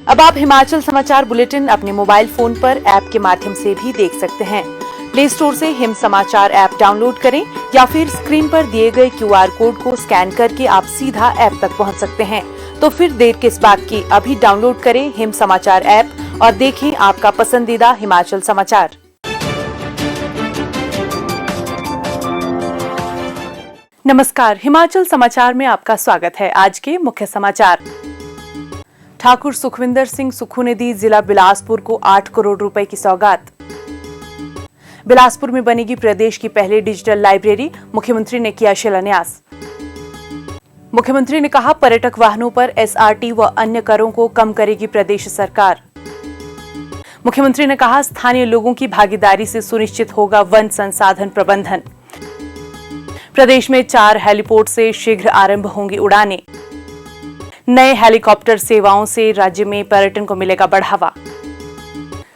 अब आप हिमाचल समाचार बुलेटिन अपने मोबाइल फोन पर ऐप के माध्यम से भी देख सकते हैं। प्ले स्टोर से हिम समाचार ऐप डाउनलोड करें या फिर स्क्रीन पर दिए गए QR कोड को स्कैन करके आप सीधा ऐप तक पहुंच सकते हैं। तो फिर देर किस बात की, अभी डाउनलोड करें हिम समाचार ऐप और देखें आपका पसंदीदा हिमाचल समाचार। नमस्कार, हिमाचल समाचार में आपका स्वागत है। आज के मुख्य समाचार। ठाकुर सुखविंदर सिंह सुक्खू ने दी जिला बिलासपुर को 8 करोड़ रुपए की सौगात। बिलासपुर में बनेगी प्रदेश की पहली डिजिटल लाइब्रेरी, मुख्यमंत्री ने किया शिलान्यास। मुख्यमंत्री ने कहा पर्यटक वाहनों पर SRT व अन्य करों को कम करेगी प्रदेश सरकार। मुख्यमंत्री ने कहा स्थानीय लोगों की भागीदारी से सुनिश्चित होगा वन संसाधन प्रबंधन। प्रदेश में 4 हेलीपोर्ट से शीघ्र आरंभ होंगी उड़ानें। नए हेलीकॉप्टर सेवाओं से राज्य में पर्यटन को मिलेगा बढ़ावा।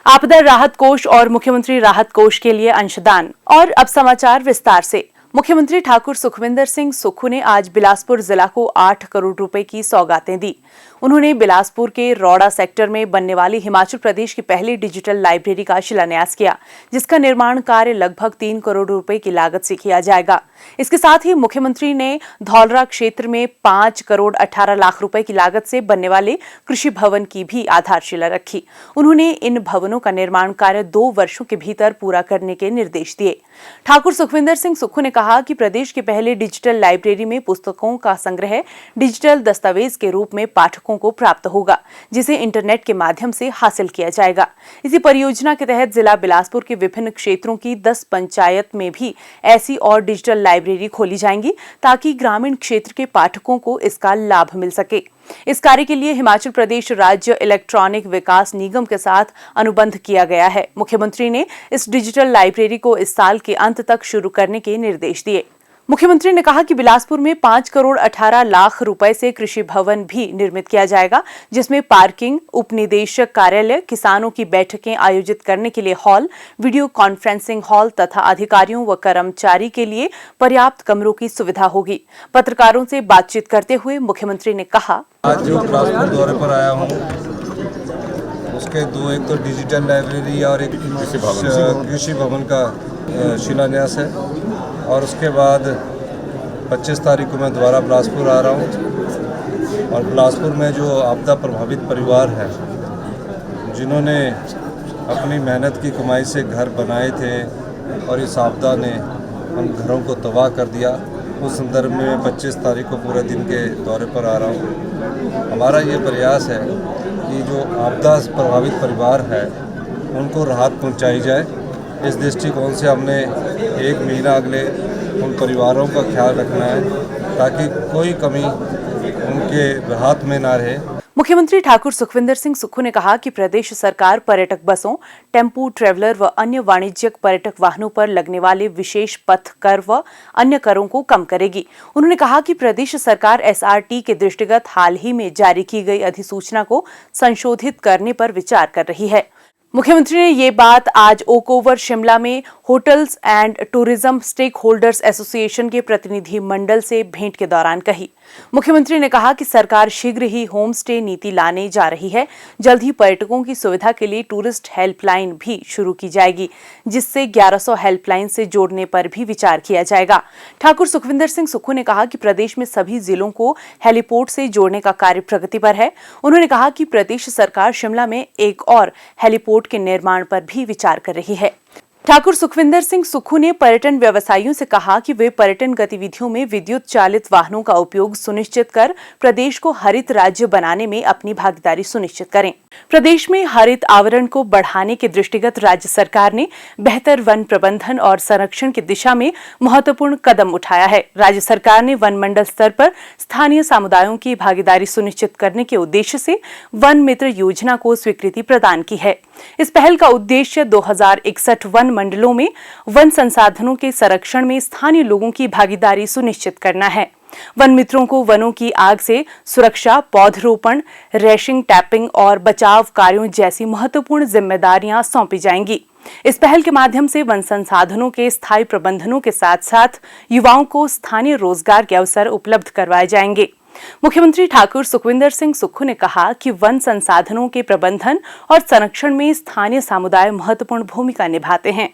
आपदा राहत कोष और मुख्यमंत्री राहत कोष के लिए अंशदान। और अब समाचार विस्तार से। मुख्यमंत्री ठाकुर सुखविंदर सिंह सुक्खू ने आज बिलासपुर जिला को 8 करोड़ रुपए की सौगातें दी। उन्होंने बिलासपुर के रौड़ा सेक्टर में बनने वाली हिमाचल प्रदेश की पहली डिजिटल लाइब्रेरी का शिलान्यास किया, जिसका निर्माण कार्य लगभग 3 करोड़ रुपए की लागत से किया जाएगा। इसके साथ ही मुख्यमंत्री ने धौलरा क्षेत्र में 5 करोड़ 18 लाख रुपए की लागत से बनने वाले कृषि भवन की भी आधारशिला रखी। उन्होंने इन भवनों का निर्माण कार्य 2 वर्षों के भीतर पूरा करने के निर्देश दिए। ठाकुर सुखविंदर सिंह सुक्खू ने कहा कि प्रदेश की पहली डिजिटल लाइब्रेरी में पुस्तकों का संग्रह डिजिटल दस्तावेज के रूप में पाठकों को प्राप्त होगा, जिसे इंटरनेट के माध्यम से हासिल किया जाएगा। इसी परियोजना के तहत जिला बिलासपुर के विभिन्न क्षेत्रों की 10 पंचायत में भी ऐसी और डिजिटल लाइब्रेरी खोली जाएंगी, ताकि ग्रामीण क्षेत्र के पाठकों को इसका लाभ मिल सके। इस कार्य के लिए हिमाचल प्रदेश राज्य इलेक्ट्रॉनिक विकास निगम के साथ अनुबंध किया गया है। मुख्यमंत्री ने इस डिजिटल लाइब्रेरी को इस साल के अंत तक शुरू करने के निर्देश दिए। मुख्यमंत्री ने कहा कि बिलासपुर में 5 करोड़ 18 लाख रुपए से कृषि भवन भी निर्मित किया जाएगा, जिसमें पार्किंग, उपनिदेशक कार्यालय, किसानों की बैठकें आयोजित करने के लिए हॉल, वीडियो कॉन्फ्रेंसिंग हॉल तथा अधिकारियों व कर्मचारी के लिए पर्याप्त कमरों की सुविधा होगी। पत्रकारों से बातचीत करते हुए मुख्यमंत्री ने कहा, आज जो बिलासपुर दौरे पर आया हूँ उसके 2, एक तो डिजिटल लाइब्रेरी और एक कृषि भवन का शिलान्यास है, और उसके बाद 25 तारीख को मैं दोबारा बिलासपुर आ रहा हूँ। और बिलासपुर में जो आपदा प्रभावित परिवार हैं, जिन्होंने अपनी मेहनत की कमाई से घर बनाए थे और इस आपदा ने उन घरों को तबाह कर दिया, उस संदर्भ में मैं 25 तारीख को पूरे दिन के दौरे पर आ रहा हूँ। हमारा ये प्रयास है कि जो आपदा प्रभावित परिवार है उनको राहत पहुँचाई जाए। इस दृष्टिकोण से हमने 1 महीना अगले उन परिवारों का ख्याल रखना है, ताकि कोई कमी उनके राहत में ना रहे। मुख्यमंत्री ठाकुर सुखविंदर सिंह सुक्खू ने कहा कि प्रदेश सरकार पर्यटक बसों, टेम्पू ट्रैवलर व अन्य वाणिज्यिक पर्यटक वाहनों पर लगने वाले विशेष पथ कर व अन्य करों को कम करेगी। उन्होंने कहा कि प्रदेश सरकार SRT के दृष्टिगत हाल ही में जारी की गई अधिसूचना को संशोधित करने पर विचार कर रही है। मुख्यमंत्री ने ये बात आज ओक ओवर शिमला में hotels and tourism stakeholders association के प्रतिनिधि मंडल से भेंट के दौरान कही। मुख्यमंत्री ने कहा कि सरकार शीघ्र ही होम स्टे नीति लाने जा रही है। जल्द ही पर्यटकों की सुविधा के लिए टूरिस्ट हेल्पलाइन भी शुरू की जाएगी, जिससे 1100 हेल्पलाइन से जोड़ने पर भी विचार किया जाएगा। ठाकुर सुखविंदर सिंह सुक्खू ने कहा कि प्रदेश में सभी जिलों को हेलीपोर्ट से जोड़ने का कार्य प्रगति पर है। उन्होंने कहा कि प्रदेश सरकार शिमला में एक और हेलीपोर्ट के निर्माण पर भी विचार कर रही है। ठाकुर सुखविंदर सिंह सुक्खू ने पर्यटन व्यवसायियों से कहा कि वे पर्यटन गतिविधियों में विद्युत चालित वाहनों का उपयोग सुनिश्चित कर प्रदेश को हरित राज्य बनाने में अपनी भागीदारी सुनिश्चित करें। प्रदेश में हरित आवरण को बढ़ाने के दृष्टिगत राज्य सरकार ने बेहतर वन प्रबंधन और संरक्षण की दिशा में महत्वपूर्ण कदम उठाया है। राज्य सरकार ने वन मंडल स्तर पर स्थानीय समुदायों की भागीदारी सुनिश्चित करने के उद्देश्य से वन मित्र योजना को स्वीकृति प्रदान की है। इस पहल का उद्देश्य 2061 वन मंडलों में वन संसाधनों के संरक्षण में स्थानीय लोगों की भागीदारी सुनिश्चित करना है। वन मित्रों को वनों की आग से सुरक्षा, पौधरोपण, रेशिंग, टैपिंग और बचाव कार्यों जैसी महत्वपूर्ण जिम्मेदारियां सौंपी जाएंगी। इस पहल के माध्यम से वन संसाधनों के स्थायी प्रबंधनों के साथ साथ युवाओं को स्थानीय रोजगार के अवसर उपलब्ध करवाए जाएंगे। मुख्यमंत्री ठाकुर सुखविंदर सिंह सुक्खू ने कहा कि वन संसाधनों के प्रबंधन और संरक्षण में स्थानीय समुदाय महत्वपूर्ण भूमिका निभाते हैं।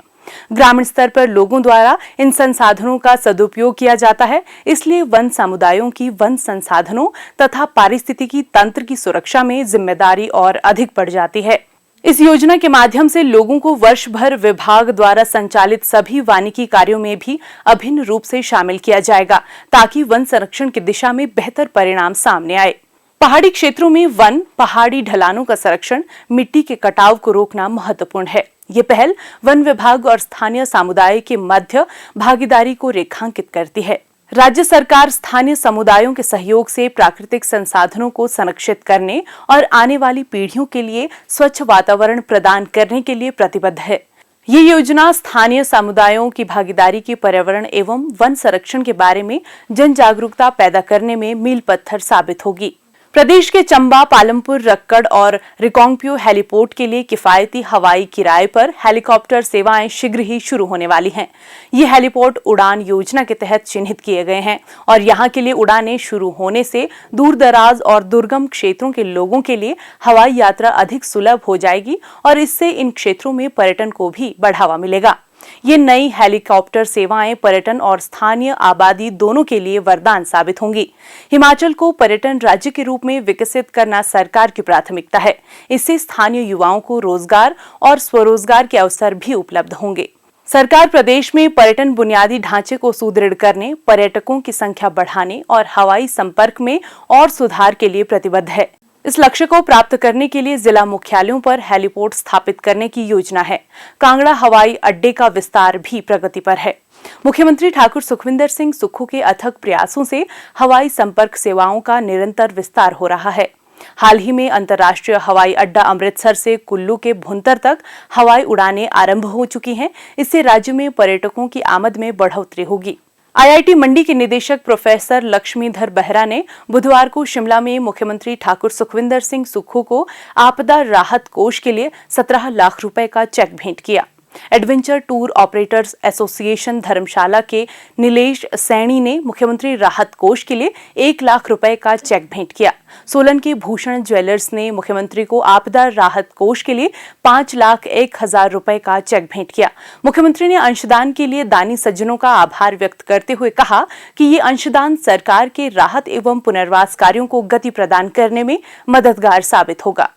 ग्रामीण स्तर पर लोगों द्वारा इन संसाधनों का सदुपयोग किया जाता है, इसलिए वन समुदायों की वन संसाधनों तथा पारिस्थितिकी तंत्र की सुरक्षा में जिम्मेदारी और अधिक बढ़ जाती है। इस योजना के माध्यम से लोगों को वर्ष भर विभाग द्वारा संचालित सभी वानिकी कार्यों में भी अभिन्न रूप से शामिल किया जाएगा, ताकि वन संरक्षण की दिशा में बेहतर परिणाम सामने आए। पहाड़ी क्षेत्रों में वन, पहाड़ी ढलानों का संरक्षण, मिट्टी के कटाव को रोकना महत्वपूर्ण है। ये पहल वन विभाग और स्थानीय समुदाय के मध्य भागीदारी को रेखांकित करती है। राज्य सरकार स्थानीय समुदायों के सहयोग से प्राकृतिक संसाधनों को संरक्षित करने और आने वाली पीढ़ियों के लिए स्वच्छ वातावरण प्रदान करने के लिए प्रतिबद्ध है। ये योजना स्थानीय समुदायों की भागीदारी की पर्यावरण एवं वन संरक्षण के बारे में जन जागरूकता पैदा करने में मील पत्थर साबित होगी। प्रदेश के चंबा, पालमपुर, रक्कड़ और रिकांगपिओ हेलीपोर्ट के लिए किफायती हवाई किराए पर हेलीकॉप्टर सेवाएं शीघ्र ही शुरू होने वाली हैं। ये हेलीपोर्ट उड़ान योजना के तहत चिन्हित किए गए हैं और यहां के लिए उड़ानें शुरू होने से दूर दराज और दुर्गम क्षेत्रों के लोगों के लिए हवाई यात्रा अधिक सुलभ हो जाएगी और इससे इन क्षेत्रों में पर्यटन को भी बढ़ावा मिलेगा। ये नई हेलीकॉप्टर सेवाएं पर्यटन और स्थानीय आबादी दोनों के लिए वरदान साबित होंगी। हिमाचल को पर्यटन राज्य के रूप में विकसित करना सरकार की प्राथमिकता है। इससे स्थानीय युवाओं को रोजगार और स्वरोजगार के अवसर भी उपलब्ध होंगे। सरकार प्रदेश में पर्यटन बुनियादी ढांचे को सुदृढ़ करने, पर्यटकों की संख्या बढ़ाने और हवाई संपर्क में और सुधार के लिए प्रतिबद्ध है। इस लक्ष्य को प्राप्त करने के लिए जिला मुख्यालयों पर हेलीपोर्ट स्थापित करने की योजना है। कांगड़ा हवाई अड्डे का विस्तार भी प्रगति पर है। मुख्यमंत्री ठाकुर सुखविंदर सिंह सुक्खू के अथक प्रयासों से हवाई संपर्क सेवाओं का निरंतर विस्तार हो रहा है। हाल ही में अंतर्राष्ट्रीय हवाई अड्डा अमृतसर से कुल्लू के भुंतर तक हवाई उड़ानें आरंभ हो चुकी हैं। इससे राज्य में पर्यटकों की आमद में बढ़ोतरी होगी। आईआईटी मंडी के निदेशक प्रोफेसर लक्ष्मीधर बेहरा ने बुधवार को शिमला में मुख्यमंत्री ठाकुर सुखविंदर सिंह सुक्खू को आपदा राहत कोष के लिए 17 लाख रुपए का चेक भेंट किया। एडवेंचर टूर ऑपरेटर्स एसोसिएशन धर्मशाला के नीलेश सैनी ने मुख्यमंत्री राहत कोष के लिए 1 लाख रुपए का चेक भेंट किया। सोलन के भूषण ज्वेलर्स ने मुख्यमंत्री को आपदा राहत कोष के लिए 5,01,000 रुपए का चेक भेंट किया। मुख्यमंत्री ने अंशदान के लिए दानी सज्जनों का आभार व्यक्त करते हुए कहा कि ये अंशदान सरकार के राहत एवं पुनर्वास कार्यों को गति प्रदान करने में मददगार साबित होगा।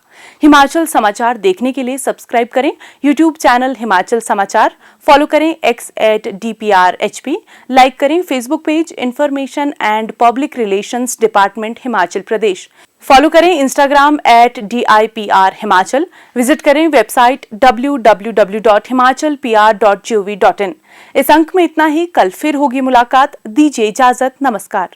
हिमाचल समाचार देखने के लिए सब्सक्राइब करें YouTube चैनल हिमाचल समाचार, फॉलो करें x@DPRHP, लाइक करें Facebook page information and public relations department Himachal Pradesh, follow करें Instagram @DIPR हिमाचल, विजिट करें वेबसाइट www.himachalpr.gov.in। इस अंक में इतना ही। कल फिर होगी मुलाकात। दीजिए इजाजत। नमस्कार।